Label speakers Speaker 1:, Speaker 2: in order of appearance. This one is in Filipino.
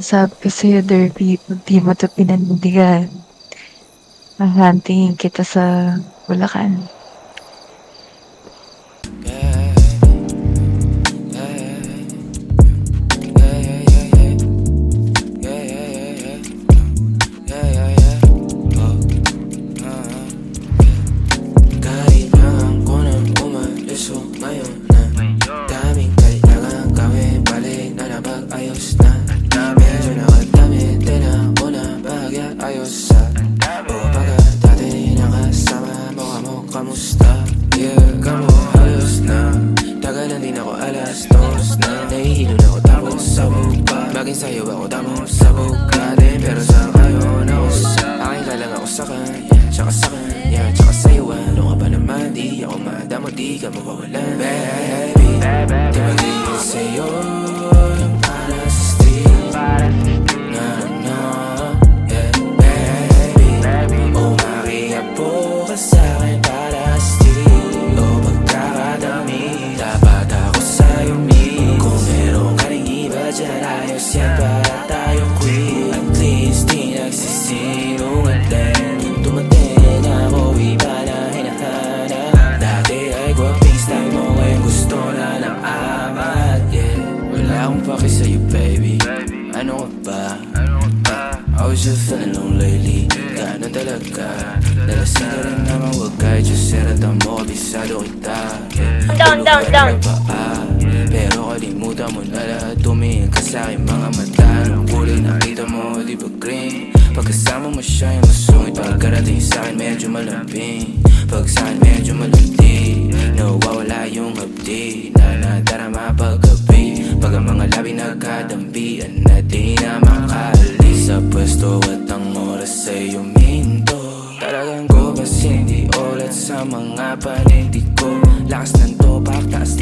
Speaker 1: Sabi ko sa'yo, Derby, pag di mo 'to pinanindigan, hahantingin kita sa Bulacan.
Speaker 2: Kailangan ko nang umalis o ngayon na daming kailangan gawin, balik na napag-ayos na. Medyo nakadamit din ako na bagya, ayos sa o baka dati nakasama mo ka mo, kamusta? Yeah, kamo ayos na. Tagal na din ako alas dos na. Nahihilo na ako tapos sa buka. Maging sa'yo ako tapos sa buka din. Pero sa ngayon ako sa akin ka lang ako sa kanya, tsaka sa kanya, tsaka sa'yo. Ano ka ba naman, di ako madamo, di ka mawawalan. Baby, di magiging sa'yo yung para sa street. Na na, yeah, baby. O makiapo ka sa'kin para sa street. O pagkakadami, dapat ako sa'yo meet. Kung meron ka rin iba dyan, ayos yan para tayong queen. At least di nagsisinungaling. Dumating ako, iba na hinahanap. Dati ay gwaping style mo, ngayon gusto na ng amat. Yeah, wala akong paki sa'yo baby. Ano ka ba? I was just feeling low lately. Ganun talaga. Nalasing ka rin naman, wag kahit just seratan mo, kabisado kita.
Speaker 3: Down.
Speaker 2: Pero kalimutan mo na lahat, tumingin ka sa'kin mga mata. Anong kulay nakita mo, di ba green? Pagkasama mo siya yung masungit. Pagkarating sa'kin medyo malambing. Pag sa'kin medyo malandi, nawawala yung hapdi na nadarama paggabi. Pag ang mga labi nagkadambian na di na makaalis sa pwesto at ang oras ay huminto. Talagang ko kasi hindi ulat sa mga panindig ko. Lakas ng topak, taas